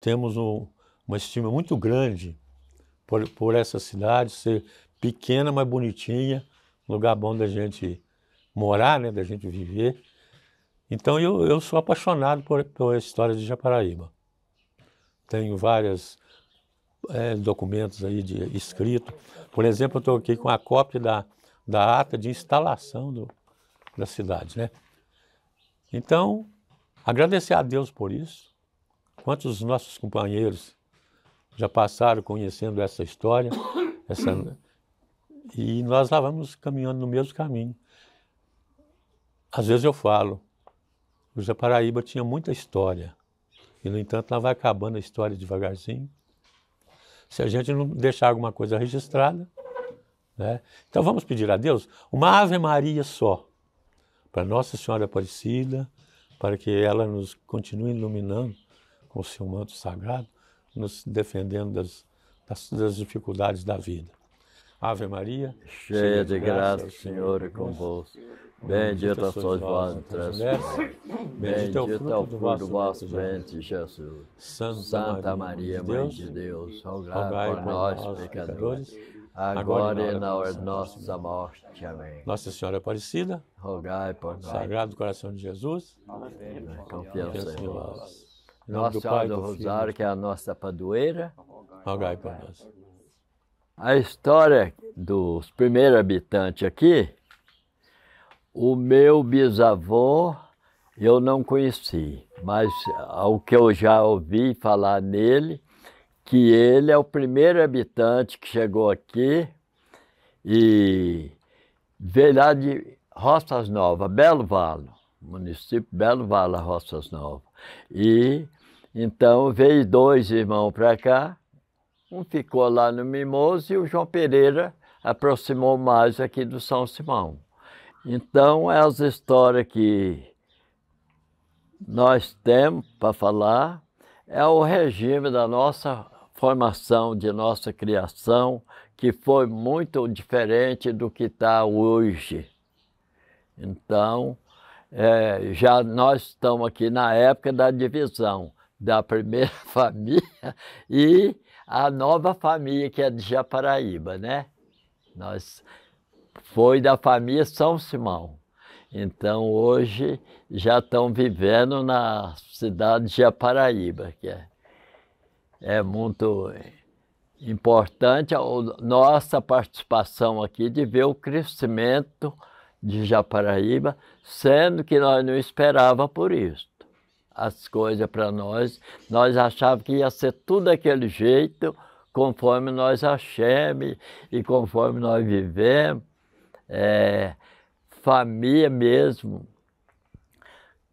temos uma estima muito grande por essa cidade ser pequena, mas bonitinha, um lugar bom da gente morar, né, da gente viver. Então eu sou apaixonado pela história de Japaraíba. Tenho vários documentos aí escritos. Por exemplo, eu estou aqui com a cópia da ata de instalação da cidade, né? Então, agradecer a Deus por isso. Quantos nossos companheiros já passaram conhecendo essa história, e nós lá vamos caminhando no mesmo caminho. Às vezes eu falo, o Japaraíba tinha muita história, e no entanto ela vai acabando a história devagarzinho, se a gente não deixar alguma coisa registrada, né? Então vamos pedir a Deus uma Ave Maria só, para Nossa Senhora Aparecida, para que ela nos continue iluminando com o seu manto sagrado, nos defendendo das dificuldades da vida. Ave Maria, cheia de graça, o Senhor é convosco. Bendita sois vós entre as mulheres, bendito é o fruto do vosso ventre, Jesus. Santa Maria, Mãe de Deus, rogai por nós, pecadores, agora e na hora de nossa morte. Amém. Nossa Senhora Aparecida, rogai por nós. Sagrado Coração de Jesus, confiança em vós. vós. Nossa Senhora do Rosário, que é a nossa padroeira, rogai por nós. A história dos primeiros habitantes aqui, o meu bisavô eu não conheci, mas o que eu já ouvi falar nele, que ele é o primeiro habitante que chegou aqui e veio lá de Roças Novas, Belo Valo, município Belo Valo, Roças Novas. E então veio 2 irmãos para cá, um ficou lá no Mimoso e o João Pereira aproximou mais aqui do São Simão. Então, as histórias que nós temos para falar é o regime da nossa formação, de nossa criação, que foi muito diferente do que está hoje. Então, já nós estamos aqui na época da divisão da primeira família e a nova família, que é de Japaraíba, né? Nós foi da família São Simão. Então, hoje, já estão vivendo na cidade de Japaraíba, que é muito importante a nossa participação aqui de ver o crescimento de Japaraíba, sendo que nós não esperávamos por isso. As coisas para nós achávamos que ia ser tudo daquele jeito, conforme nós achamos e conforme nós vivemos. Família mesmo,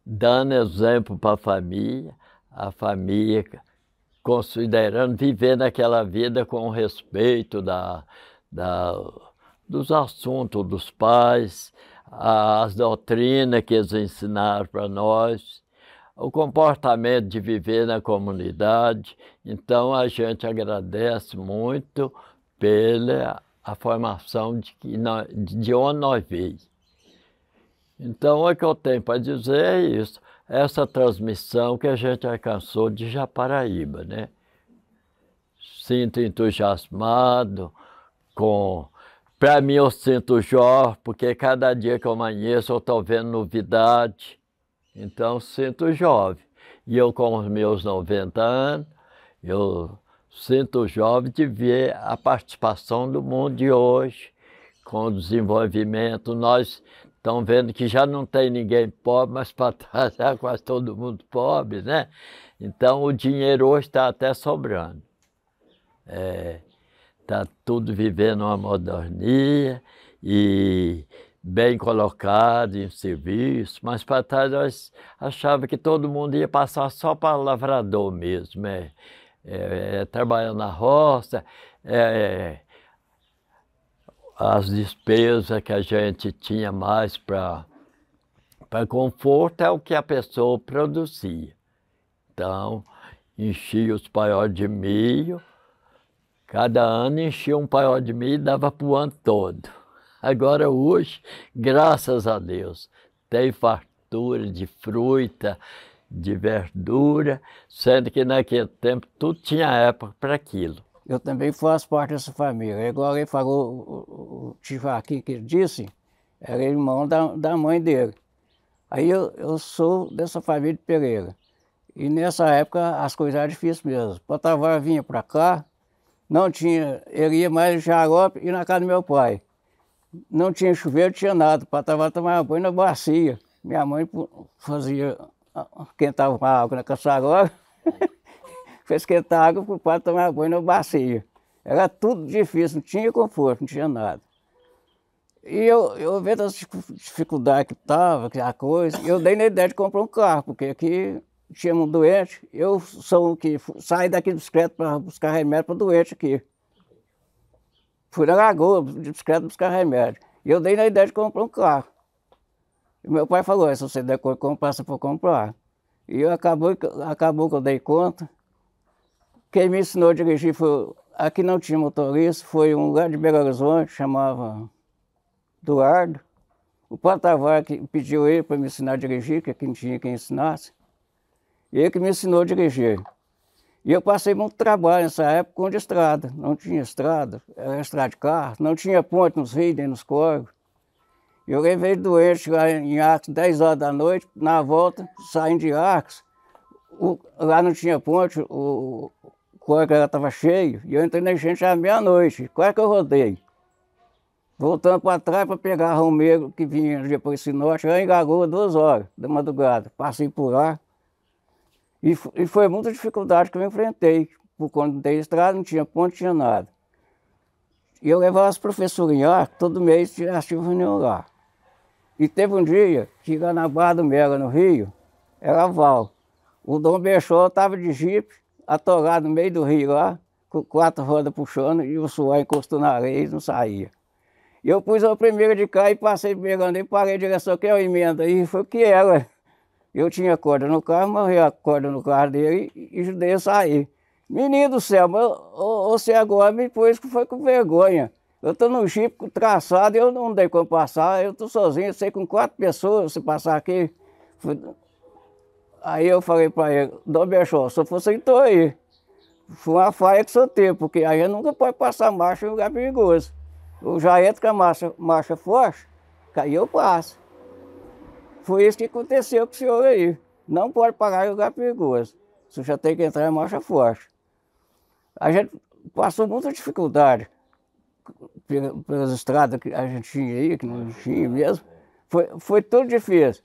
dando exemplo para a família considerando viver naquela vida com respeito dos assuntos dos pais, as doutrinas que eles ensinaram para nós, o comportamento de viver na comunidade. Então a gente agradece muito pela formação de onde nós veio. Então o que eu tenho para dizer é isso, essa transmissão que a gente alcançou de Japaraíba, né? Sinto entusiasmado para mim eu sinto jovem, porque cada dia que eu amanheço eu estou vendo novidade. Então, sinto jovem. E eu, com os meus 90 anos, eu sinto jovem de ver a participação do mundo de hoje, com o desenvolvimento. Nós estamos vendo que já não tem ninguém pobre, mas para trás já quase todo mundo pobre, né? Então, o dinheiro hoje está até sobrando. Está tudo vivendo uma modernia e bem colocado em serviço, mas para trás nós achávamos que todo mundo ia passar só para lavrador mesmo, trabalhando na roça, as despesas que a gente tinha mais para conforto é o que a pessoa produzia. Então, enchia os paióis de milho, cada ano enchia um paiol de milho e dava para o ano todo. Agora hoje, graças a Deus, tem fartura de fruta, de verdura, sendo que naquele tempo tudo tinha época para aquilo. Eu também faço parte dessa família. Igual ele falou, o tio Joaquim que ele disse, era irmão da mãe dele. Aí eu sou dessa família de Pereira. E nessa época as coisas eram difíceis mesmo. Potavara vinha para cá, não tinha, ele ia mais em Xarope e na casa do meu pai. Não tinha chuveiro, não tinha nada. Potavara tomava banho na bacia. Minha mãe fazia, esquentava a água na caçarola, fez esquentar água para o pai tomar banho na bacia. Era tudo difícil, não tinha conforto, não tinha nada. E eu vendo as dificuldades que estava, a coisa, eu dei na ideia de comprar um carro, porque aqui tinha um doente, eu sou o que saí daqui de bicicleta para buscar remédio para doente aqui. Fui na Lagoa de bicicleta buscar remédio. E eu dei na ideia de comprar um carro. E meu pai falou, se você der conta de comprar, você for comprar. E acabou que eu dei conta. Quem me ensinou a dirigir foi, aqui não tinha motorista, foi um lugar de Belo Horizonte, chamava Eduardo. O Potavara que pediu ele para me ensinar a dirigir, que aqui não tinha quem ensinasse. Ele que me ensinou a dirigir. E eu passei muito trabalho nessa época com de estrada. Não tinha estrada, era estrada de carro, não tinha ponte nos rios nem nos córregos. Eu levei doente lá em Arcos, 10 horas da noite, na volta, saindo de Arcos. Lá não tinha ponte, o córrego estava cheio, e eu entrei na enchente à meia-noite. Quase que eu rodei. Voltando para trás para pegar Romero, que vinha depois esse norte, lá em Gagoa, 2 horas da madrugada. Passei por lá. E foi muita dificuldade que eu enfrentei, por conta não ter estrada, não tinha ponte, não tinha nada. E eu levava as professoras em Arcos, todo mês tinha reunião lá. E teve um dia que lá na Barra do Mega, no Rio, era val. O Dom Bechó estava de jipe, atolado no meio do rio lá, com 4 rodas puxando, e o suor encostou na areia e não saía. E eu pus a primeira de cá e passei pegando e parei a direção, que é a emenda aí, foi o que era. Eu tinha corda no carro, morri a corda no carro dele e ajudei a sair. Menino do céu, mas você agora me pôs que foi com vergonha. Eu estou num jipe traçado, eu não dei como passar, eu estou sozinho, eu sei com 4 pessoas, se passar aqui. Aí eu falei para ele, Dom Bechó, se eu fosse então aí. Foi uma falha que só teve, porque aí nunca pode passar marcha em lugar perigoso. Eu já entro com a marcha forte, aí eu passo. Foi isso que aconteceu com o senhor aí. Não pode parar em lugar perigoso. Você já tem que entrar em marcha forte. A gente passou muita dificuldade pelas estradas que a gente tinha aí, que não tinha mesmo. Foi tudo difícil.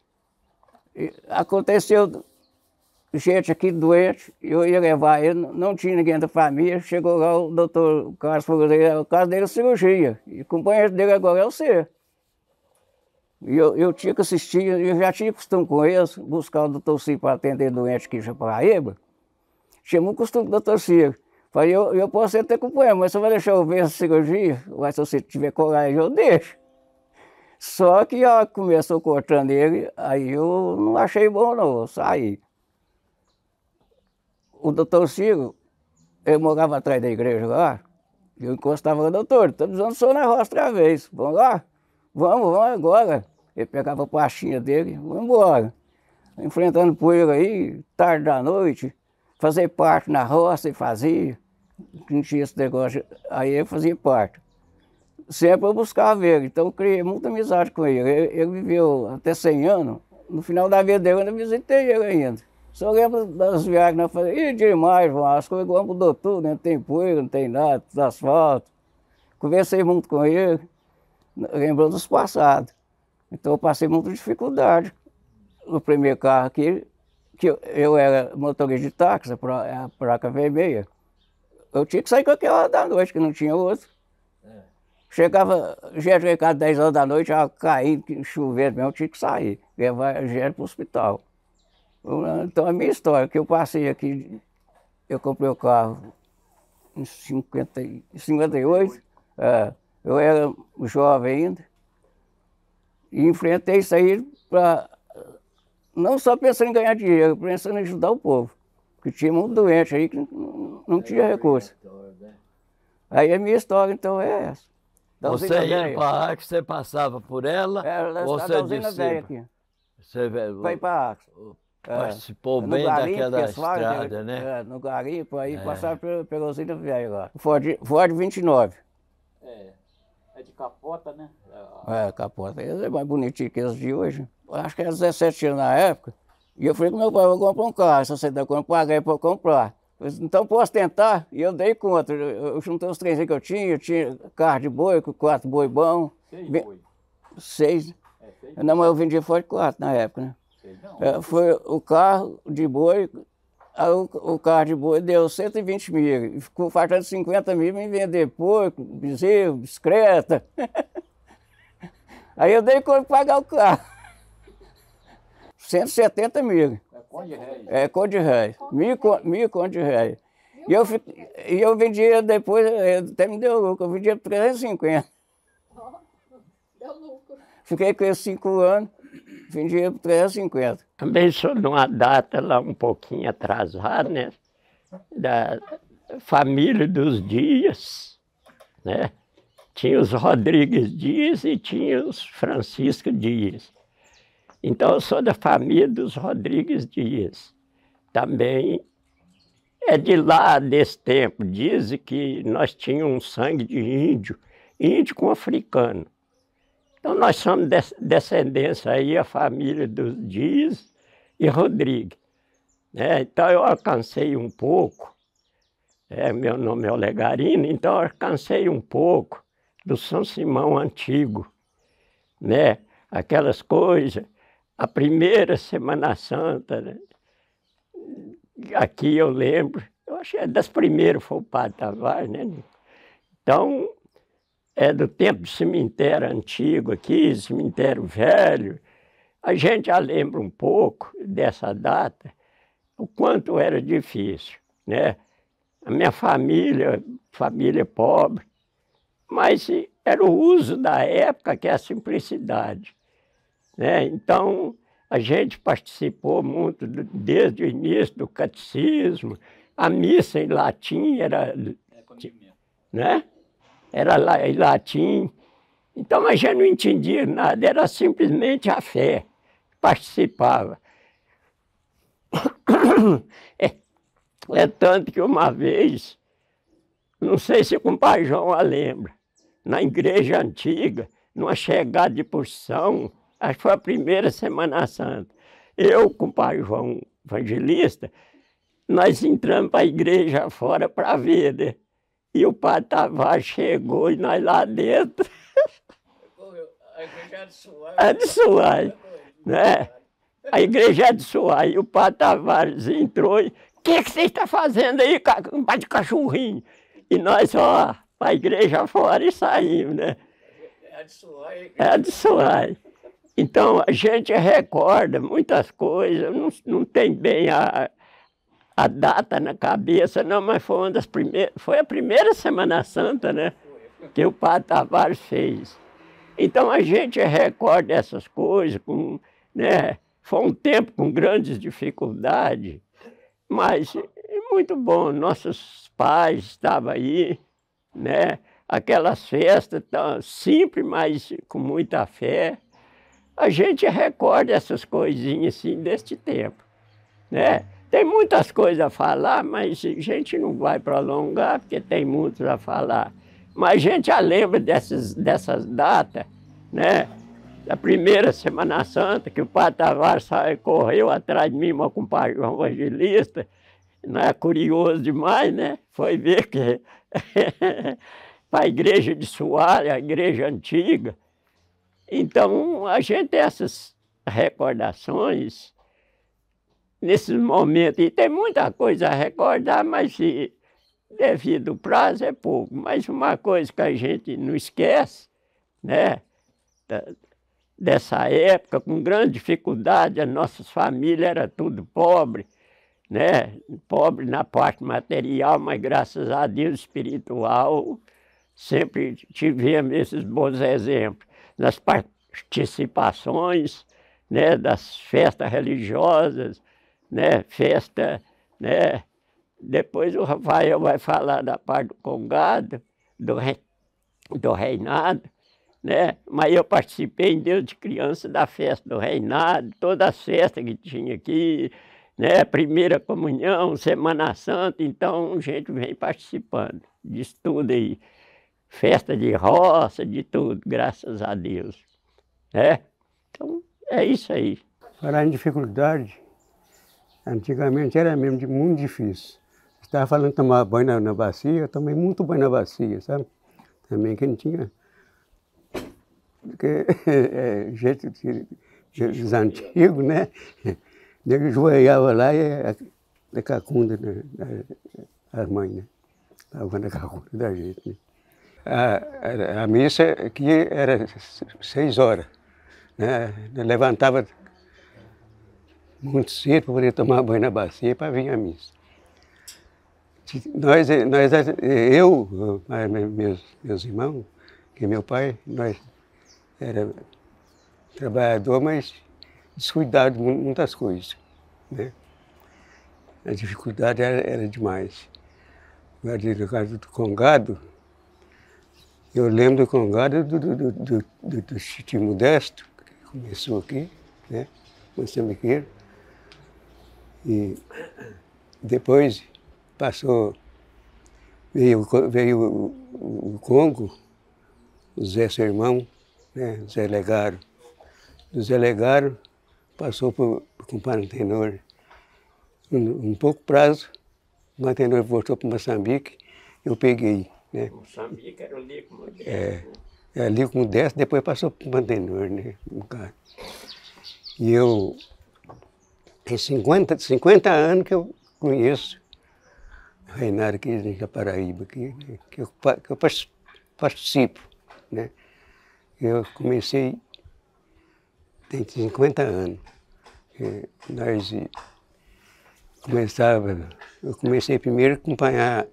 E aconteceu gente aqui doente, eu ia levar ele, não tinha ninguém da família. Chegou lá o doutor Carlos falou, o caso dele é cirurgia. E o companheiro dele agora é você. E eu tinha que assistir, eu já tinha costume com eles, buscar o doutor Ciro para atender doente aqui em Paraíba. Tinha muito costume com o doutor Ciro. Falei, eu posso até acompanhar, mas você vai deixar eu ver essa cirurgia? Mas se você tiver coragem, eu deixo. Só que ela começou cortando ele, aí eu não achei bom não, eu saí. O doutor Ciro, ele morava atrás da igreja lá, eu encostava lá, doutor, estou precisando do senhor na roça outra vez, vamos lá? Vamos agora. Ele pegava a pastinha dele, vamos embora. Enfrentando poeira aí, tarde da noite, fazer parte na roça e fazia. Não tinha esse negócio, aí ele fazia parte. Sempre eu buscava ele, então eu criei muita amizade com ele. Ele viveu até 100 anos, no final da vida dele eu ainda visitei ele ainda. Só lembro das viagens que nós fazíamos, e demais, João, as coisas igual mudou tudo, né? Não tem poeira, não tem nada, tudo asfalto. Conversei muito com ele, lembrando dos passados. Então eu passei muita dificuldade. No primeiro carro aqui, que eu era motorista de táxi, a placa vermelha. Eu tinha que sair qualquer hora da noite, que não tinha outro. Chegava, gente em casa 10 horas da noite, já caindo, chovendo mesmo, eu tinha que sair, levar gente para o hospital. Então a minha história, que eu passei aqui, eu comprei o carro em 58, eu era jovem ainda, e enfrentei isso aí para, não só pensando em ganhar dinheiro, pensando em ajudar o povo, porque tinha muito doente aí que não tinha recurso. Aí a minha história então é essa. Você ia para Arcos, você passava por ela? Era ou da você usina velha aqui. Você Vai para Arcos. Participou no bem garimpo, daquela eles falam, estrada, né? no garimpo, aí passava pela usina velha lá. Ford 29. É de capota, né? Capota. Esse é mais bonitinho que esse de hoje. Eu acho que era 17 anos na época. E eu falei com meu pai, vou comprar um carro. Se você dá conta, eu paguei para comprar. Eu disse, então posso tentar? E eu dei conta. Eu juntei os três que eu tinha carro de boi, com 4 boi bom. 6 boi. 6. Não, mas eu vendia Ford 4 na época, né? Não. Foi o carro de boi, aí o carro de boi deu 120 mil. E ficou faltando 50 mil para me vender porco, bezerro, bicicleta. Aí eu dei conta de pagar o carro. 170 mil. Conto de réis. Mil conto de réis. E eu vendia depois, até me deu lucro, eu vendia por 350. Deu lucro. Fiquei com esses 5 anos, vendia por 350. Também sou de uma data lá um pouquinho atrasada, né? Da família dos Dias, né? Tinha os Rodrigues Dias e tinha os Francisco Dias. Então eu sou da família dos Rodrigues Dias. Também é de lá desse tempo. Dizem que nós tínhamos um sangue de índio com africano. Então nós somos descendência aí, a família dos Dias e Rodrigues. Né? Então eu alcancei um pouco, meu nome é Olegarino, então eu alcancei um pouco do São Simão antigo, né? Aquelas coisas, a primeira Semana Santa, né? Aqui eu lembro, eu acho que das primeiras foi o Padre Tavares, né? Então, é do tempo do cemitério antigo aqui, cemitério velho, a gente já lembra um pouco dessa data, o quanto era difícil, né? A minha família pobre, mas era o uso da época que é a simplicidade, né? Então, a gente participou muito desde o início do catecismo, a missa em latim era, né? Era lá em latim, então a gente não entendia nada, era simplesmente a fé que participava. É tanto que uma vez, não sei se o compadre João a lembra, na igreja antiga, numa chegada de procissão, acho que foi a primeira Semana Santa, eu, com o compadre João Evangelista, nós entramos para a igreja fora para ver, né? E o Padre Tavares chegou e nós lá dentro. A igreja é de Suai. É de Suai, né? A igreja é de Suai. E o Padre Tavares entrou e... O que você está fazendo aí, um pai de cachorrinho? E nós, ó, para a igreja fora e saímos, né? É de Suai. É de Suai. Então, a gente recorda muitas coisas, não tem bem a data na cabeça, não, mas foi uma das primeiras, foi a primeira Semana Santa, né? Que o Padre Tavares fez. Então, a gente recorda essas coisas, né? Foi um tempo com grandes dificuldades, mas muito bom. Nossos pais estavam aí, né? Aquelas festas tão simples, mas com muita fé. A gente recorda essas coisinhas assim deste tempo, né? Tem muitas coisas a falar, mas a gente não vai prolongar, porque tem muitos a falar. Mas a gente já lembra dessas datas, né? Da primeira Semana Santa, que o Padre Tavares correu atrás de mim, meu compadre João Evangelista, não é curioso demais, né? Foi ver que para a igreja de Soares, a igreja antiga. Então, a gente tem essas recordações nesses momentos. E tem muita coisa a recordar, mas devido ao prazo é pouco. Mas uma coisa que a gente não esquece, né? Dessa época, com grande dificuldade, as nossas famílias eram tudo pobre, né? Pobre na parte material, mas graças a Deus espiritual, sempre tivemos esses bons exemplos. Nas participações, né? Das festas religiosas, né? Festa, né? Depois o Rafael vai falar da parte do congado, do reinado. né? Mas eu participei desde criança da festa do reinado, todas as festas que tinha aqui, né? Primeira comunhão, Semana Santa, então a gente vem participando disso tudo aí. Festa de roça, de tudo, graças a Deus, né? Então é isso aí. Falar em dificuldade, antigamente era mesmo muito difícil. Você estava falando de tomar banho na bacia, eu tomei muito banho na bacia, sabe? Também que não tinha. Porque jeito dos antigos, né? Ele joelhava lá e a cacunda, né? As mães, né? Lavando a cacunda da gente, né? A missa aqui era 6 horas, né? Eu levantava muito cedo para poder tomar banho na bacia para vir à missa. Eu, meus irmãos, que meu pai, nós era trabalhador, mas descuidado de muitas coisas, né? A dificuldade era demais. No caso do Congado, eu lembro do Congado do Titio Modesto, que começou aqui, né? Moçambiqueiro. E depois passou, veio o Congo, o Zé, seu irmão, né? Zé Legaro. Do Zé Legaro passou com o Pantenor. Um pouco prazo, o Pantenor voltou para Moçambique, eu peguei, né? Moçambique era o Lico Modesto. É Lico Modesto, depois passou para o Pantenor, né? E eu, tem 50 anos que eu conheço o reinado aqui em Japaraíba, que eu participo, né? Eu comecei, tem 50 anos. Eu comecei primeiro a acompanhar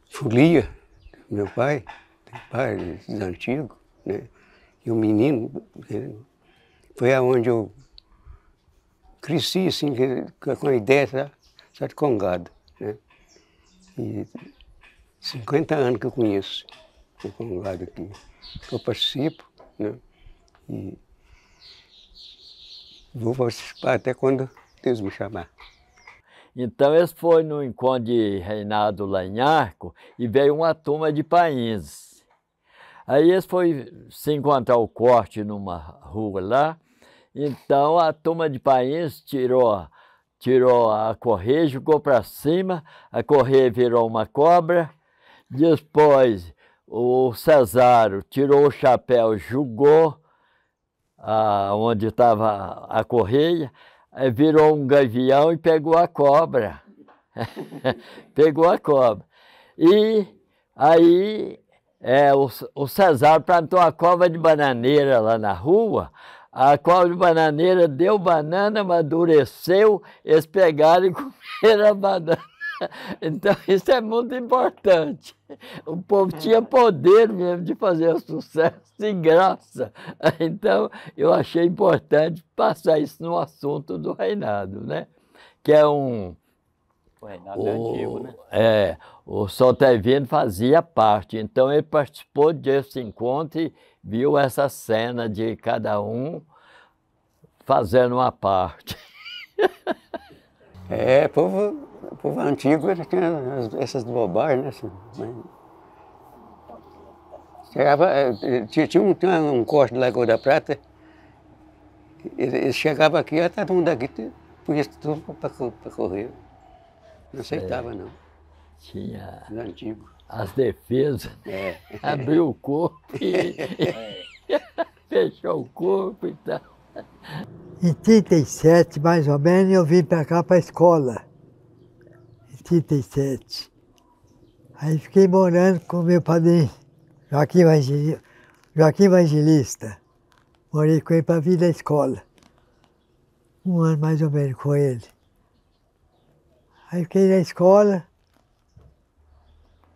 folia do meu pai antigo, né? E o menino, né? Foi aonde eu cresci, assim, com a ideia só de Congado, né? E 50 anos que eu conheço o Congado aqui, que eu participo, né? E vou participar até quando Deus me chamar. Então, eles foram no encontro de reinado lá em Arco e veio uma turma de países. Aí eles foram se encontrar o corte numa rua lá. Então, a turma de países tirou a correia, jogou para cima, a correia virou uma cobra. Depois, o Cesário tirou o chapéu, jogou onde estava a correia, virou um gavião e pegou a cobra. Pegou a cobra. E aí o Cesário plantou a cova de bananeira lá na rua. A cova de bananeira deu banana, amadureceu, eles pegaram e comeram a banana. Então isso é muito importante. O povo tinha poder mesmo de fazer sucesso e graça. Então eu achei importante passar isso no assunto do reinado, né? Que é O reinado antigo, né? O Soltevino fazia parte, então ele participou desse encontro e viu essa cena de cada um fazendo uma parte. O povo antigo ele tinha essas bobagens, né? Tinha um corte de Lagoa da Prata, ele chegava aqui, todo mundo daqui punha tudo para correr. Não aceitava, não. Tinha Os antigos. as defesas, abriu o corpo e fechou o corpo e tal. Em 37, mais ou menos, eu vim para cá para a escola. Em 37. Aí fiquei morando com o meu padrinho, Joaquim Evangelista. Morei com ele para vir da escola. 1 ano mais ou menos com ele. Aí fiquei na escola,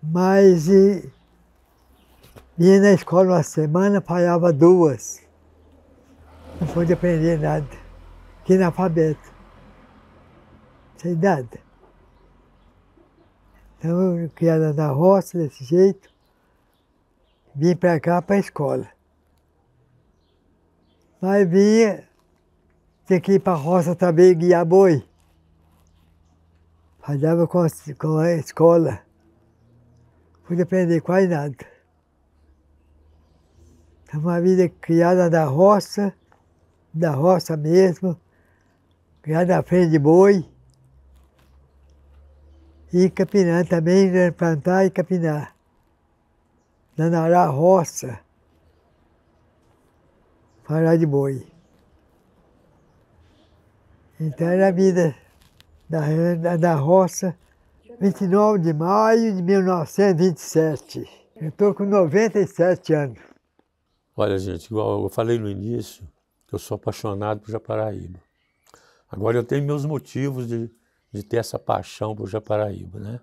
mas ia na escola uma semana, falhava 2. Não pude aprender nada. Fiquei analfabeto. Sem nada. Então eu criada na roça, desse jeito, vim para cá, para a escola. Mas vinha, tinha que ir para a roça também guiar boi. Fazia com a escola. Não pude aprender quase nada. Então, uma vida criada da roça mesmo, criada na frente de boi. E capinar também, né? Plantar e capinar. Nanar a roça, parar de boi. Então era a vida da roça, 29 de maio de 1927. Eu estou com 97 anos. Olha, gente, igual eu falei no início, eu sou apaixonado por Japaraíba. Agora eu tenho meus motivos de ter essa paixão por Japaraíba, né?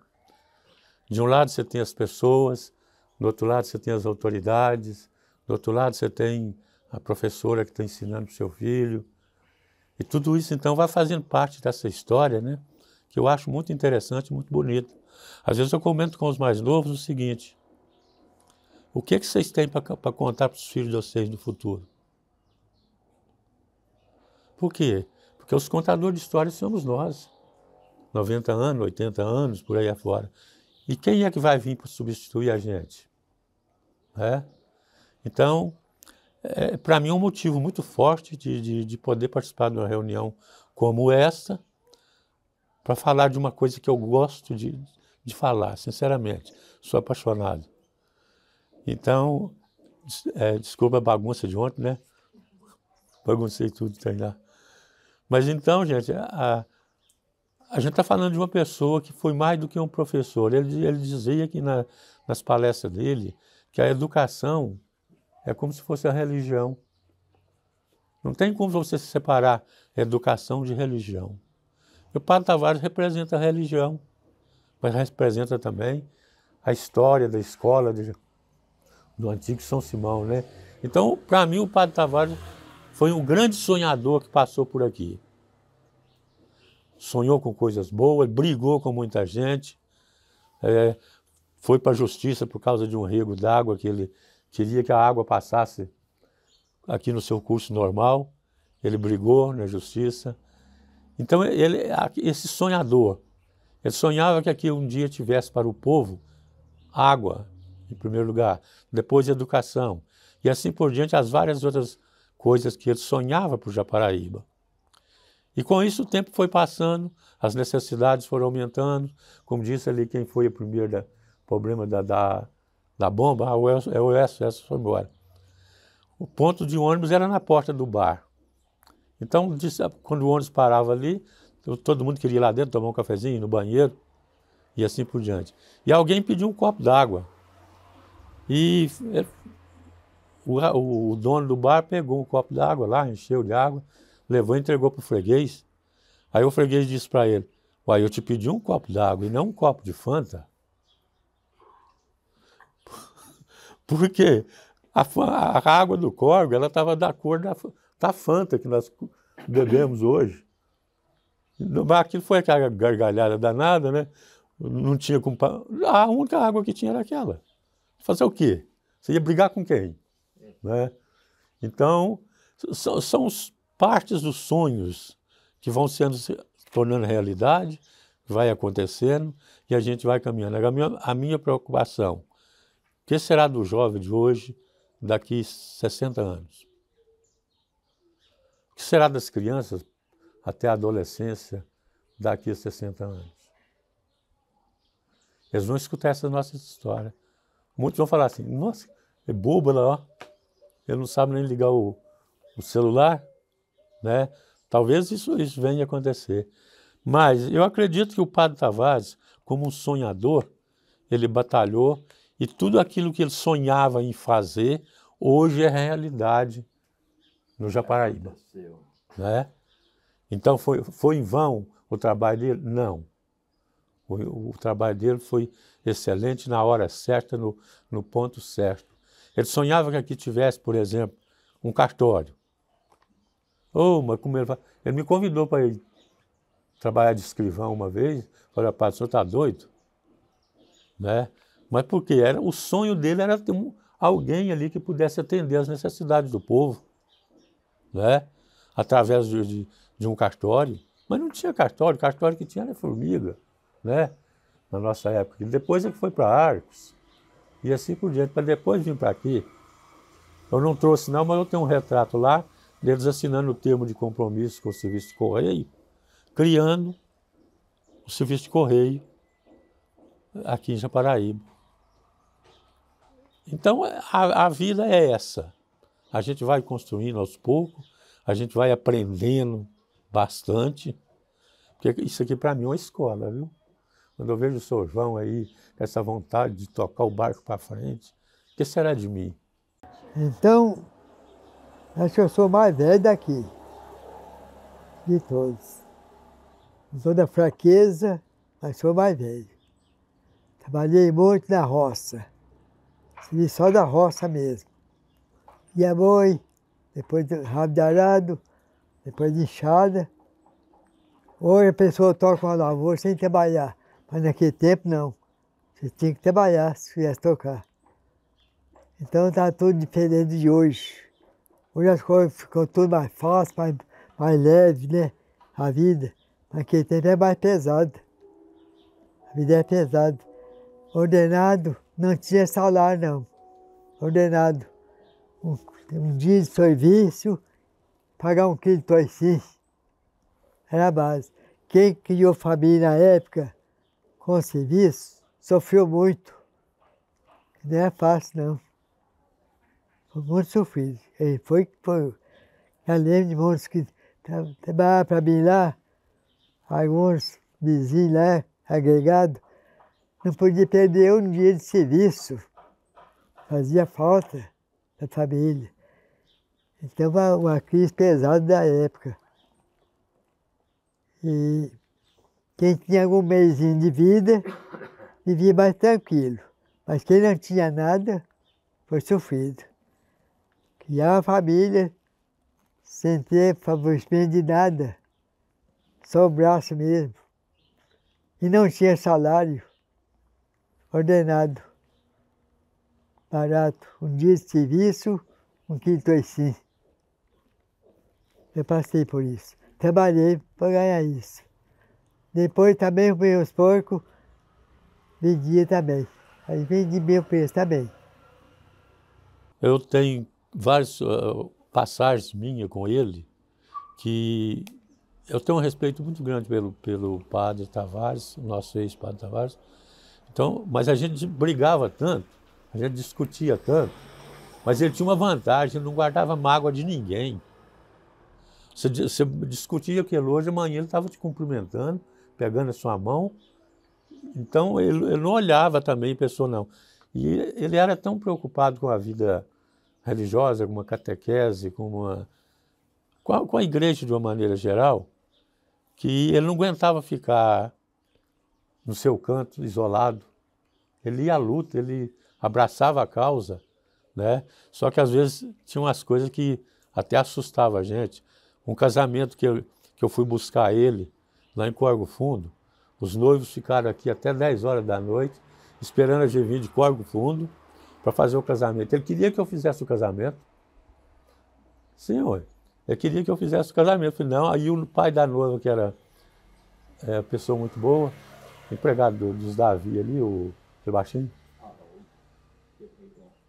De um lado você tem as pessoas, do outro lado você tem as autoridades, do outro lado você tem a professora que está ensinando para o seu filho. E tudo isso, então, vai fazendo parte dessa história, né? Que eu acho muito interessante, muito bonita. Às vezes eu comento com os mais novos o seguinte: o que vocês têm para contar para os filhos de vocês no futuro? Por quê? Porque os contadores de histórias somos nós. 90 anos, 80 anos, por aí afora. E quem é que vai vir para substituir a gente? Então, para mim é um motivo muito forte de poder participar de uma reunião como essa, para falar de uma coisa que eu gosto de falar, sinceramente. Sou apaixonado. Então, desculpa a bagunça de ontem, né? Baguncei tudo, tá lá. Mas então, gente, a gente está falando de uma pessoa que foi mais do que um professor. Ele dizia que nas palestras dele que a educação é como se fosse a religião. Não tem como você separar educação de religião. E o Padre Tavares representa a religião, mas representa também a história da escola do antigo São Simão, né? Então, para mim, o Padre Tavares foi um grande sonhador que passou por aqui. Sonhou com coisas boas, brigou com muita gente, foi para a justiça por causa de um rego d'água, que ele queria que a água passasse aqui no seu curso normal. Ele brigou na justiça. Então, esse sonhador, ele sonhava que aqui um dia tivesse para o povo água, em primeiro lugar, depois educação, e assim por diante, as várias outras coisas que ele sonhava para o Japaraíba. E com isso o tempo foi passando, as necessidades foram aumentando. Como disse ali quem foi o primeiro problema da bomba, o Elcio foi embora. O ponto de ônibus era na porta do bar. Então, quando o ônibus parava ali, todo mundo queria ir lá dentro tomar um cafezinho, no banheiro, e assim por diante. E alguém pediu um copo d'água. E o dono do bar pegou um copo d'água lá, encheu de água, levou e entregou para o freguês. Aí o freguês disse para ele: uai, eu te pedi um copo d'água e não um copo de Fanta. Porque a água do córrego, ela estava da cor da Fanta que nós bebemos hoje. Aquilo foi aquela gargalhada danada, né? Não tinha como... A única água que tinha era aquela. Fazer o quê? Você ia brigar com quem? Né? Então, são partes dos sonhos que vão se tornando realidade, vai acontecendo e a gente vai caminhando. A minha preocupação: o que será do jovem de hoje daqui 60 anos? O que será das crianças até a adolescência daqui a 60 anos? Eles vão escutar essa nossa história. Muitos vão falar assim: nossa, é bobo lá, ó. Ele não sabe nem ligar o celular, né? Talvez isso venha a acontecer. Mas eu acredito que o Padre Tavares, como um sonhador, ele batalhou e tudo aquilo que ele sonhava em fazer, hoje é realidade no Japaraíba. Né? Então foi em vão o trabalho dele? Não. O trabalho dele foi excelente na hora certa, no ponto certo. Ele sonhava que aqui tivesse, por exemplo, um cartório. Mas como ele me convidou para ir trabalhar de escrivão uma vez. Falei: rapaz, o senhor está doido? Né? Mas por quê? O sonho dele era ter alguém ali que pudesse atender às necessidades do povo. né? Através de um cartório. Mas não tinha cartório, o cartório que tinha era formiga, né? Na nossa época. E depois é que foi para Arcos. E assim por diante, para depois vir para aqui. Eu não trouxe não, mas eu tenho um retrato lá, deles assinando o termo de compromisso com o Serviço de Correio, criando o Serviço de Correio aqui em Japaraíba. Então, a vida é essa. A gente vai construindo aos poucos, a gente vai aprendendo bastante, porque isso aqui para mim é uma escola, viu? Quando eu vejo o Sr. João aí, com essa vontade de tocar o barco para frente, o que será de mim? Então, acho que eu sou o mais velho daqui, de todos. Com toda fraqueza, mas sou o mais velho. Trabalhei muito na roça, serviço só da roça mesmo. E a boi, depois de rabo de arado, depois de enxada. Hoje a pessoa toca uma lavoura sem trabalhar, mas naquele tempo não. Você tinha que trabalhar se quisesse tocar. Então está tudo diferente de hoje. Hoje as coisas ficam tudo mais fácil, mais leve, né? A vida. Naquele tempo é mais pesada. A vida é pesada. Ordenado não tinha salário, não. Ordenado. Um dia de serviço, pagar 1 quilo de toicinho. Era a base. Quem criou família na época com serviço, sofreu muito. Não é fácil, não. Foi muito sofrido. Foi. Eu lembro de muitos que trabalhavam para mim lá, alguns vizinhos lá, agregados, não podia perder um dia de serviço. Fazia falta da família. Então, uma crise pesada da época. E quem tinha algum meizinho de vida, vivia mais tranquilo. Mas quem não tinha nada, foi sofrido. Criar uma família sem ter favorecimento de nada, só o braço mesmo. E não tinha salário ordenado, barato. Um dia de serviço, 1 quilo de toicinho. Eu passei por isso. Trabalhei para ganhar isso. Depois também fui aos porcos, vendia também. Aí vendi meu preço também. Eu tenho várias passagens minhas com ele, que eu tenho um respeito muito grande pelo padre Tavares, o nosso ex-padre Tavares. Então, mas a gente brigava tanto, a gente discutia tanto, mas ele tinha uma vantagem, ele não guardava mágoa de ninguém. Você discutia aquilo hoje, amanhã ele estava te cumprimentando, pegando a sua mão. Então, ele não olhava também pessoa, não. E ele era tão preocupado com a vida religiosa, com uma catequese, com a igreja de uma maneira geral, que ele não aguentava ficar no seu canto, isolado. Ele ia à luta, ele abraçava a causa, né? Só que às vezes tinha umas coisas que até assustavam a gente. Um casamento que eu fui buscar ele, lá em Córrego Fundo, os noivos ficaram aqui até 10 horas da noite, esperando a gente vir de Córrego Fundo para fazer o casamento. Ele queria que eu fizesse o casamento. Senhor, ele queria que eu fizesse o casamento. Eu falei, não. Aí o pai da noiva, que era pessoa muito boa, empregado dos Davi ali, o Sebastião.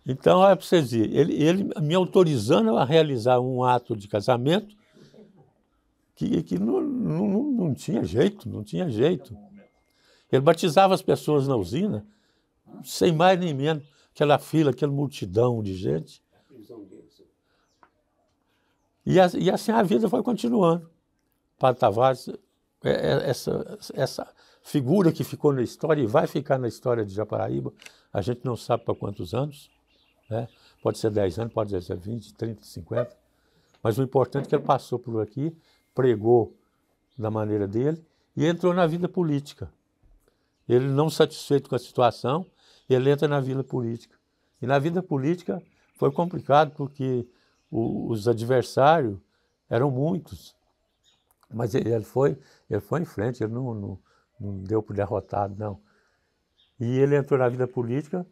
Então, olha para vocês verem, ele me autorizando a realizar um ato de casamento que não tinha jeito, não tinha jeito. Ele batizava as pessoas na usina, sem mais nem menos, aquela fila, aquela multidão de gente. E assim a vida foi continuando. Padre Tavares, essa figura que ficou na história e vai ficar na história de Japaraíba, a gente não sabe para quantos anos, né? Pode ser 10 anos, pode ser 20, 30, 50, mas o importante é que ele passou por aqui, pregou da maneira dele e entrou na vida política. Ele, não satisfeito com a situação, ele entra na vida política. E na vida política foi complicado porque os adversários eram muitos, mas ele foi em frente, ele não deu por derrotado, não. E ele entrou na vida política,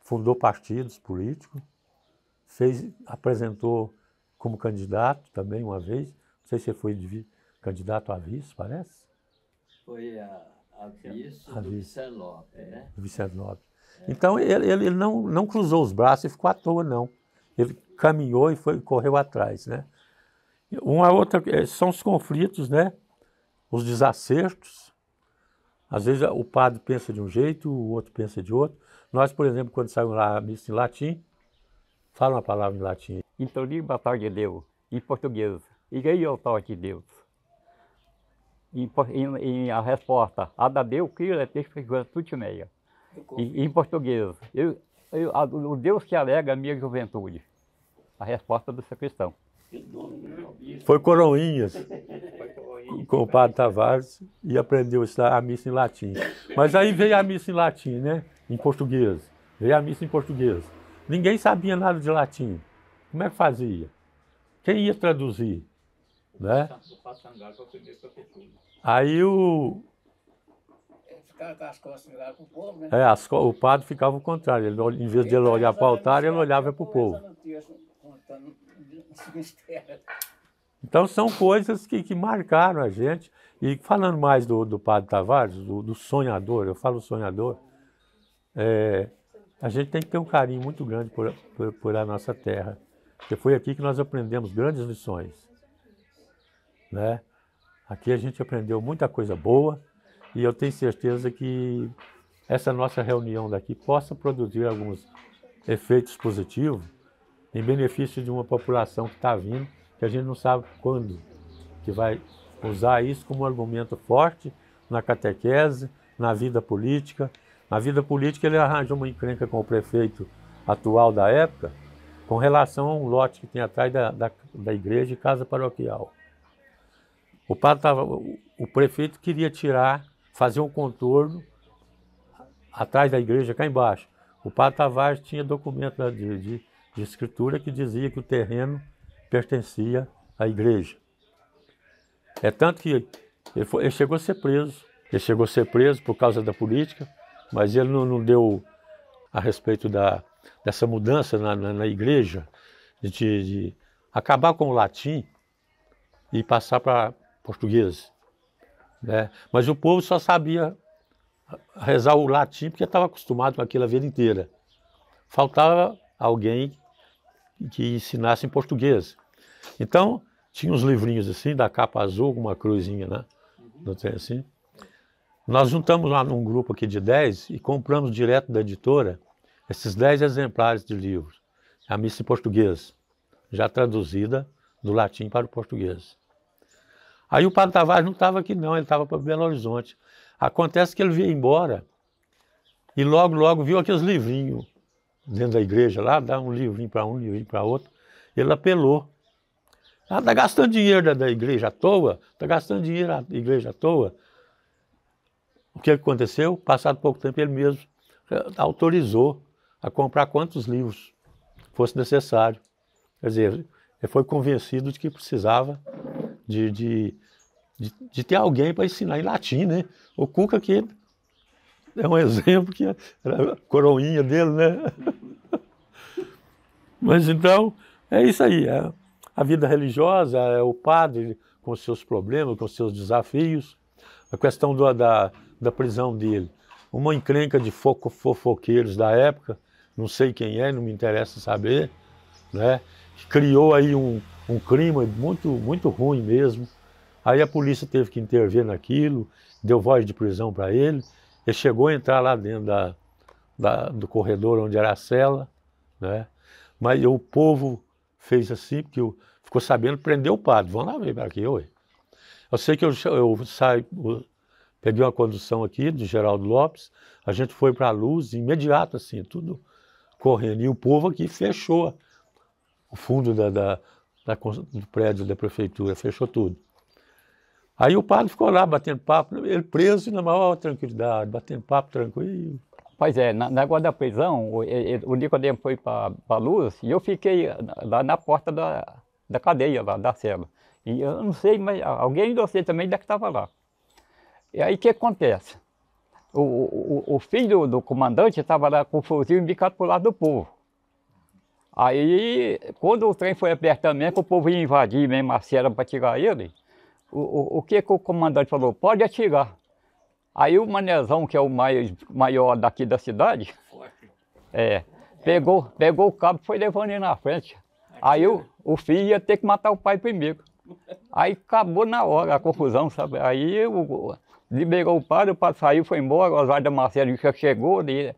fundou partidos políticos, apresentou como candidato também uma vez. Não sei se você foi candidato a vice, parece? Foi a vice A do vice. Vicente Lopes, né? Do Vicente Lopes. Então ele não cruzou os braços e ficou à toa, não. Ele caminhou e correu atrás, né? Uma outra, são os conflitos, né? Os desacertos. Às vezes o padre pensa de um jeito, o outro pensa de outro. Nós, por exemplo, quando saímos lá a missa em latim, fala uma palavra em latim. Introduzi batalha de Deus, em português. Irei ao altar de Deus. Em a resposta, a da Deus, que é texto tudo meia. Em português, o Deus que alega a minha juventude. A resposta do sacristão. Foi Coroinhas, com o padre Tavares, e aprendeu a missa em latim. Mas aí veio a missa em latim, né? Em português. Veio a missa em português. Ninguém sabia nada de latim. Como é que fazia? Quem ia traduzir? Né? Aí Ficava com as costas viradas para o povo, né? o padre ficava ao contrário. Ele, em vez de ele olhar para o altar, ele olhava para o povo. Então são coisas que marcaram a gente. E falando mais do padre Tavares, do sonhador, eu falo sonhador, a gente tem que ter um carinho muito grande por a nossa terra. Porque foi aqui que nós aprendemos grandes lições. Né? Aqui a gente aprendeu muita coisa boa e eu tenho certeza que essa nossa reunião daqui possa produzir alguns efeitos positivos em benefício de uma população que está vindo, que a gente não sabe quando, que vai usar isso como argumento forte na catequese, na vida política. Na vida política ele arranjou uma encrenca com o prefeito atual da época com relação a um lote que tem atrás da igreja e casa paroquial. O prefeito queria fazer um contorno atrás da igreja, cá embaixo. O padre Tavares tinha documento de escritura que dizia que o terreno pertencia à igreja. É tanto que ele chegou a ser preso. Ele chegou a ser preso por causa da política, mas ele não deu a respeito dessa mudança na igreja, de acabar com o latim e passar para português. Né? Mas o povo só sabia rezar o latim porque estava acostumado com aquilo a vida inteira. Faltava alguém que ensinasse em português. Então, tinha uns livrinhos assim, da capa azul, com uma cruzinha, né? Não tem assim? Nós juntamos lá num grupo aqui de 10 e compramos direto da editora esses 10 exemplares de livros. A missa em português, já traduzida do latim para o português. Aí o padre Tavares não estava aqui não, ele estava para Belo Horizonte. Acontece que ele veio embora e logo viu aqueles livrinhos dentro da igreja lá, dá um livrinho para um, um livrinho para outro. Ele apelou. Ah, está gastando dinheiro da igreja à toa? Está gastando dinheiro da igreja à toa? O que aconteceu? Passado pouco tempo ele mesmo autorizou a comprar quantos livros fosse necessário. Quer dizer, ele foi convencido de que precisava de ter alguém para ensinar em latim, né? O Cuca aqui é um exemplo que era a coroinha dele, né? Mas então, é isso aí. A vida religiosa, é o padre com os seus problemas, com os seus desafios. A questão da prisão dele. Uma encrenca de fofoqueiros da época, não sei quem é, não me interessa saber, né? Criou aí um crime muito ruim mesmo. Aí a polícia teve que intervir naquilo, deu voz de prisão para ele. Ele chegou a entrar lá dentro do corredor onde era a cela, né? Mas o povo fez assim, porque ficou sabendo, prendeu o padre. Vamos lá ver para aqui, ué. Eu sei que eu peguei uma condução aqui do Geraldo Lopes, a gente foi para a Luz, imediato assim, tudo correndo. E o povo aqui fechou o fundo do prédio da prefeitura, fechou tudo. Aí o padre ficou lá batendo papo, ele preso na maior tranquilidade, batendo papo tranquilo. Pois é, na negócio da prisão, o Nicodemo foi para a Luz e eu fiquei lá na porta da cadeia, lá da cela. E eu não sei, mas alguém de você também deve que estava lá. E aí o que acontece? O filho do comandante estava lá com o fuzil embicado para o lado do povo. Aí, quando o trem foi apertando mesmo, que o povo ia invadir mesmo a cela para tirar ele, o que o comandante falou? Pode atirar. Aí o Manezão, que é o maior daqui da cidade, pegou o cabo e foi levando ele na frente. Aí o filho ia ter que matar o pai primeiro. Aí acabou na hora a confusão, sabe? Aí liberou o padre saiu, foi embora, o Oswaldo Marcelo já chegou e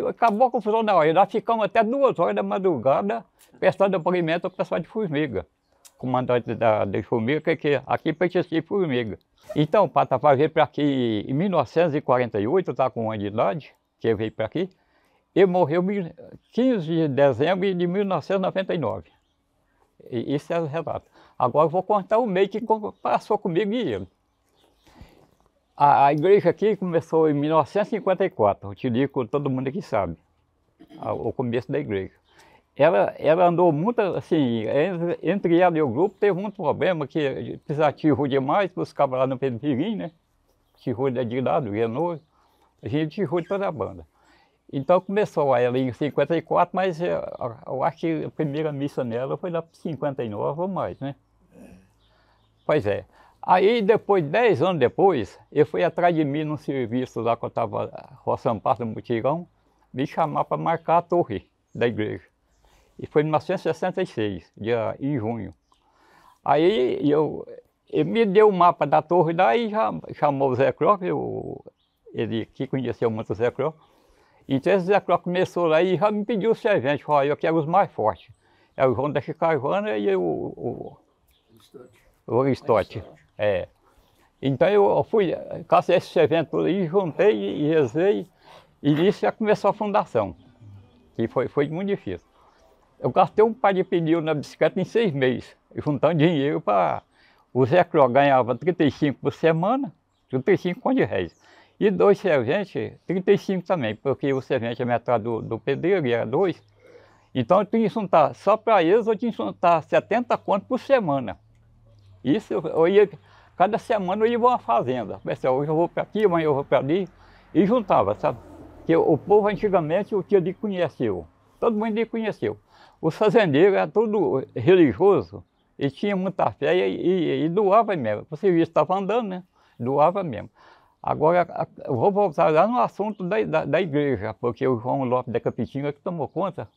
acabou a confusão na hora. Nós ficamos até 2 horas da madrugada prestando depoimento ao pessoal de Formiga. Comandante de Formiga, que aqui pertencia a Formiga. Então, o Patapá veio para aqui em 1948, estava com 1 ano de idade, que ele veio para aqui. Ele morreu em 15 de dezembro de 1999. Isso é o relato. Agora eu vou contar o meio que passou comigo e ele. A igreja aqui começou em 1954, o Tilico, todo mundo aqui sabe, o começo da igreja. Ela andou muito, assim, entre ela e o grupo teve muito problema, que precisava tirou demais, buscava lá no Pedro Pirim, né? Tirou de lá, do Renault, a gente tirou de toda a banda. Então começou ela em 54, mas eu acho que a primeira missa nela foi lá para 59 ou mais, né? Pois é. Aí depois, 10 anos depois, ele foi atrás de mim num serviço lá que eu estava roçando parte do mutirão, me chamar para marcar a torre da igreja. E foi em 1966, em junho. Aí ele me deu o mapa da torre lá e já chamou o Zé Croc, ele que conheceu muito o Zé Croc. Então esse Zé Croc começou lá e já me pediu o servente, falou, eu quero os mais fortes. É o João da Chicarvana e o Aristote. Então eu fui, cacei esse servente todo aí, juntei e rezei, e nisso já começou a fundação. E foi muito difícil. Eu gastei um par de pneu na bicicleta em 6 meses, juntando dinheiro para... O Zé Croc ganhava 35 por semana, 35 contos de réis. E 2 serventes, 35 também, porque o servente é metade do pedreiro, e era 2. Então eu tinha que juntar, só para eles eu tinha que juntar 70 contos por semana. Isso eu ia, cada semana eu ia para uma fazenda. Pessoal, hoje eu vou para aqui, amanhã eu vou para ali. E juntava, sabe? Porque o povo antigamente o que conheceu. Todo mundo conheceu. Os fazendeiros eram tudo religioso e tinha muita fé e doava mesmo. O serviço estava andando, né? Doava mesmo. Agora, eu vou voltar lá no assunto da igreja, porque o João Lopes da Capitinga que tomou conta,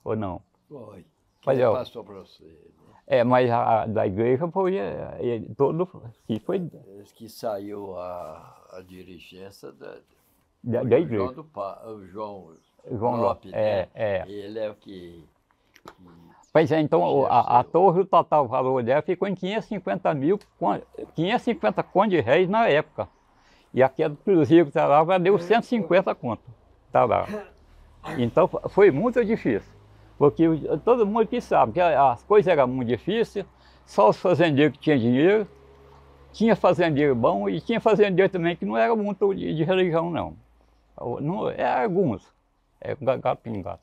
ou não? Foi. Quem passou para você? Mas da igreja foi todo, que foi... Desde que saiu a dirigência da igreja. O João Lopes, né? Ele é o que... Pois é, então a torre, o total valor dela ficou em 550 contos de réis na época. E aquele cruzeiro que está lá valeu 150 contos. Tá lá. Então foi muito difícil. Porque todo mundo que sabe que as coisas eram muito difíceis, só os fazendeiros que tinham dinheiro, tinha fazendeiro bom e tinha fazendeiro também que não era muito de religião não. Era alguns, gato pingado.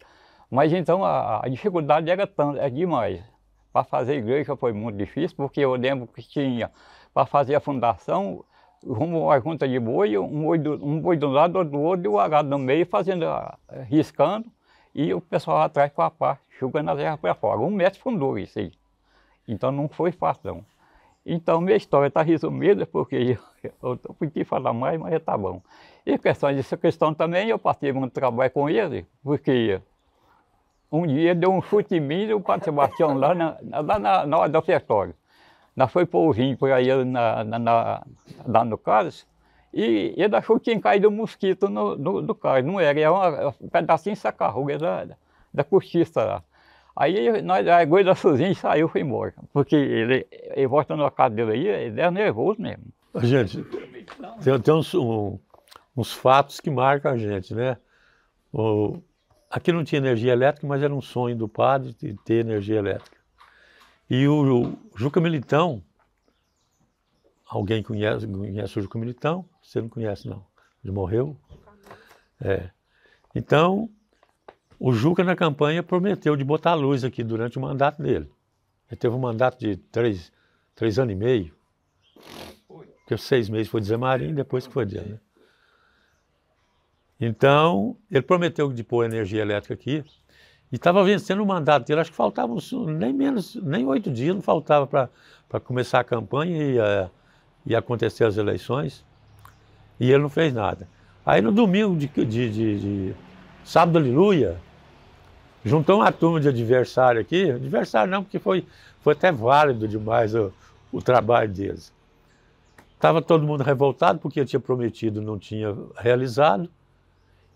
Mas então a dificuldade era demais. Para fazer a igreja foi muito difícil, porque eu lembro que tinha, para fazer a fundação, uma junta de boi, um boi de um lado, outro do outro, e o arado no meio, riscando, e o pessoal atrás com a pá, jogando a terra para fora. 1 metro fundou isso aí. Então não foi fácil não. Então minha história está resumida, porque eu podia falar mais, mas já está bom. E essa questão também, eu passei muito trabalho com ele, porque um dia ele deu um chute em mim e o Padre Sebastião lá na hora do ofertório. Nós foi pôr o vinho por aí lá no cálice, e ele achou que tinha caído um mosquito no cálice. Não era, era um pedacinho de sacarruga da cortiça lá. Aí nós, a goela sozinha e saiu e foi embora. Porque ele volta na casa dele aí, ele era nervoso mesmo. Gente, tem uns fatos que marcam a gente, né? Aqui não tinha energia elétrica, mas era um sonho do padre de ter energia elétrica. E o Juca Militão, alguém conhece o Juca Militão? Você não conhece não, ele morreu. Então, o Juca na campanha prometeu de botar luz aqui durante o mandato dele. Ele teve um mandato de 3 anos e meio, porque 6 meses foi de Zé Marinho, depois que foi dele, né? Então, ele prometeu de pôr energia elétrica aqui, E estava vencendo o mandato dele, acho que faltavam nem 8 dias, não faltava para começar a campanha e acontecer as eleições. E ele não fez nada. Aí no domingo de sábado, aleluia, juntou uma turma de adversário aqui, adversário não, porque foi até válido demais o trabalho deles. Estava todo mundo revoltado porque ele tinha prometido e não tinha realizado,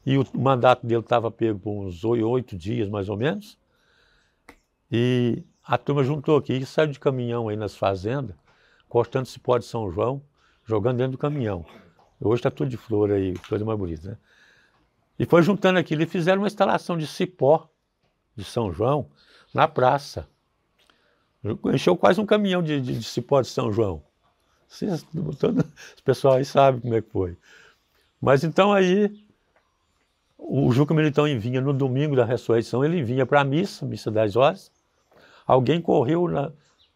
e o mandato dele estava pego por uns 8 dias, mais ou menos, e a turma juntou aqui e saiu de caminhão aí nas fazendas, cortando cipó de São João, jogando dentro do caminhão. Hoje está tudo de flor aí, coisa mais bonita, né? E foi juntando aquilo e fizeram uma instalação de cipó de São João na praça. Encheu quase um caminhão de cipó de São João. O pessoal aí sabe como é que foi. Mas então aí, o Juca Militão vinha no domingo da ressurreição, ele vinha para a missa 10 horas. Alguém correu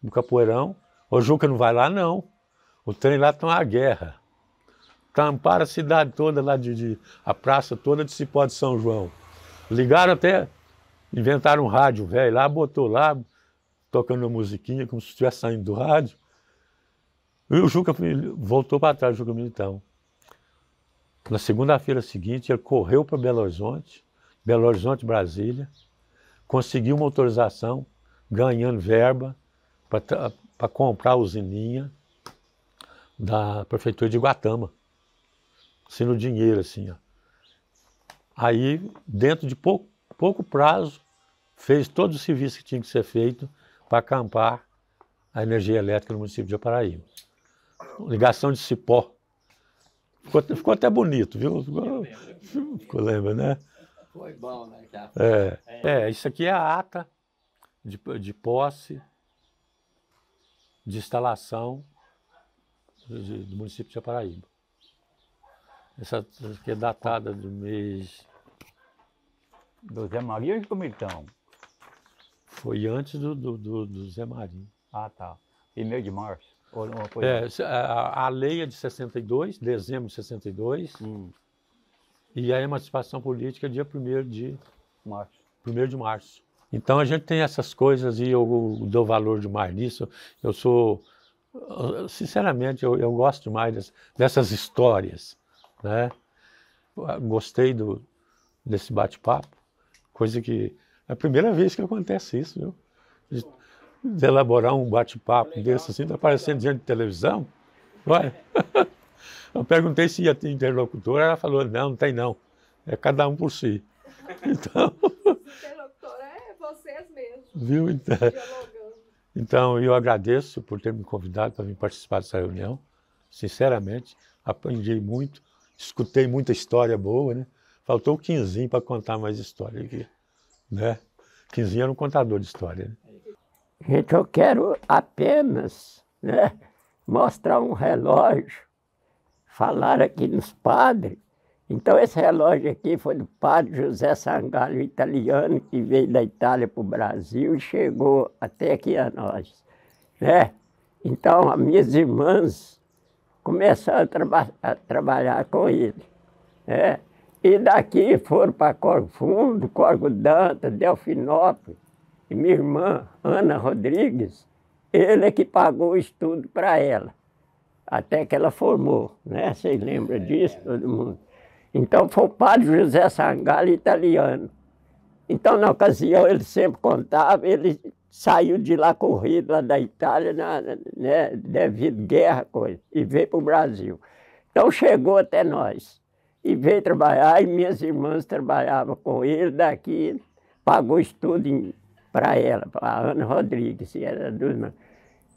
no capoeirão. Ô Juca, não vai lá não. O trem lá está uma guerra. Tamparam a cidade toda lá, a praça toda de cipó de São João. Ligaram até, inventaram um rádio velho lá, botou lá, tocando uma musiquinha, como se estivesse saindo do rádio. E o Juca voltou para trás, o Juca Militão. Na segunda-feira seguinte, ele correu para Belo Horizonte, Brasília, conseguiu uma autorização, ganhando verba para comprar a usininha da prefeitura de Iguatama. Assim, no dinheiro, assim, ó. Aí, dentro de pouco prazo, fez todo o serviço que tinha que ser feito para acampar a energia elétrica no município de Japaraíba. Ligação de cipó. Ficou até bonito, viu? Ficou, lembra, né? Foi bom, né? Isso aqui é a ata de posse, de instalação do município de Japaraíba. Essa aqui é datada do mês... Do Zé Maria ou do Militão? Foi antes do Zé Maria. Ah, tá. 1º de março. A lei é de 62, dezembro de 62, e a emancipação política é dia 1º de março. 1º de março. Então a gente tem essas coisas e eu dou valor demais nisso. Eu sou, sinceramente, eu gosto demais dessas histórias, né? Gostei desse bate-papo, coisa que é a primeira vez que acontece isso, viu? De elaborar um bate-papo desse assim, tá aparecendo diante de televisão. Vai. Eu perguntei se ia ter interlocutor, ela falou, não tem não, é cada um por si. Então... O interlocutor é vocês mesmos, viu? Então, eu agradeço por ter me convidado para vir participar dessa reunião. Sinceramente, aprendi muito, escutei muita história boa, né? Faltou o Quinzinho para contar mais história aqui, né? Quinzinho era um contador de história, né? Gente, eu quero apenas, né, mostrar um relógio, falar aqui nos padres. Então esse relógio aqui foi do padre José Sangallo, italiano, que veio da Itália para o Brasil e chegou até aqui a nós, né? Então as minhas irmãs começaram a trabalhar com ele, né? E daqui foram para Corvo Fundo, Corvo Dantas, Delfinópolis. E minha irmã, Ana Rodrigues, ele é que pagou o estudo para ela, até que ela formou, né? Vocês lembram disso, todo mundo? Então foi o padre José Sangallo, italiano. Então, na ocasião, ele sempre contava, ele saiu de lá corrido, lá da Itália, né, devido à guerra, coisa, e veio para o Brasil. Então chegou até nós, e veio trabalhar, e minhas irmãs trabalhavam com ele daqui, pagou estudo para ela, para a Ana Rodrigues, que era do irmão.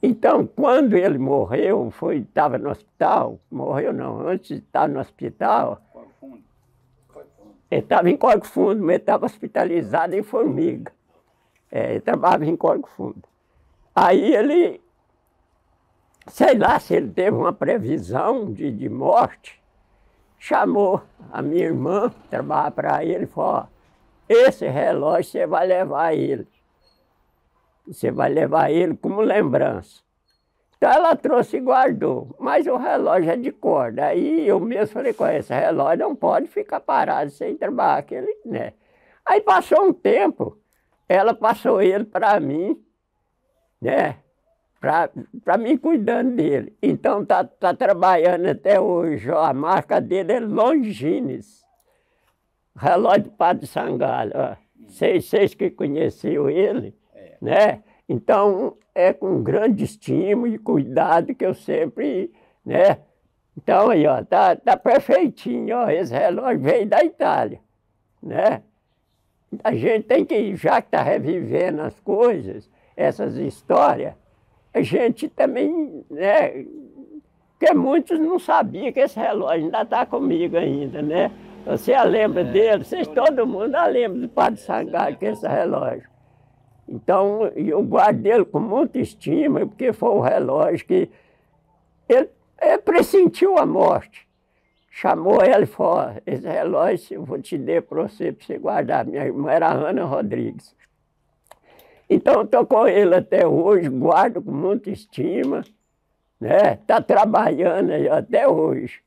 Então, quando ele morreu, estava no hospital, morreu não, antes de estar no hospital, ele estava em Corvo Fundo, mas ele estava hospitalizado em Formiga. Ele trabalhava em Corvo Fundo. Aí ele, sei lá se ele teve uma previsão de morte, chamou a minha irmã, trabalhava para ele, e falou, ó, esse relógio você vai levar ele. Você vai levar ele como lembrança. Então ela trouxe e guardou, mas o relógio é de corda. Aí eu mesmo falei com ela, esse relógio não pode ficar parado sem trabalhar aquele, né? Aí passou um tempo, ela passou ele para mim, né? Para mim cuidando dele. Então tá trabalhando até hoje, ó, a marca dele é Longines. Relógio do Padre Sangalho, ó. Vocês que conheceu ele, né? Então é com grande estima e cuidado que eu sempre, né? Então aí, ó, tá perfeitinho, ó, esse relógio veio da Itália, né? A gente tem que, já que está revivendo as coisas, essas histórias, a gente também, né? Porque muitos não sabiam que esse relógio ainda está comigo ainda, né? Você lembra dele? Vocês, todo mundo lembra do Padre Sangalho, que é esse relógio. Então, eu guardo ele com muita estima, porque foi o relógio que ele pressentiu a morte. Chamou ele e falou, esse relógio eu vou te dar para você guardar. Minha irmã era Ana Rodrigues. Então, eu estou com ele até hoje, guardo com muita estima, né? Está trabalhando aí até hoje.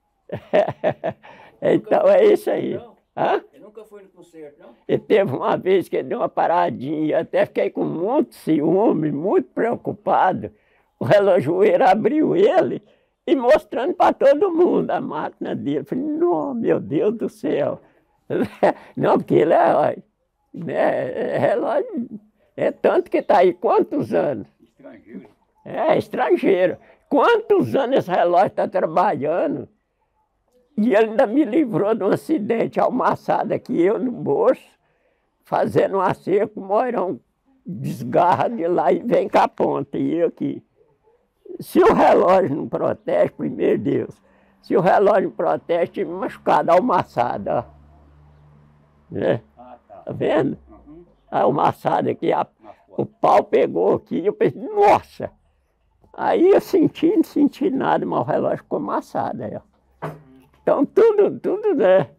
Então, é isso aí. Hã? Ele nunca foi no concerto, não? E teve uma vez que ele deu uma paradinha, até fiquei com muito ciúme, muito preocupado. O relojoeiro abriu ele e mostrando para todo mundo a máquina dele. Falei, não, meu Deus do céu. Não, porque ele é relógio, é tanto que está aí quantos anos? Estrangeiro. É, estrangeiro. Quantos anos esse relógio está trabalhando? E ele ainda me livrou de um acidente almaçado aqui, eu no bolso, fazendo um acerto, o Moirão desgarra de lá e vem com a ponta, e eu aqui. Se o relógio não protege, primeiro Deus, se o relógio não protege, tive machucado, almaçado, ó. Né? Tá vendo? A almaçada aqui, o pau pegou aqui, eu pensei, nossa! Aí eu não senti nada, mas o relógio ficou amassado aí, ó. Então tudo, né?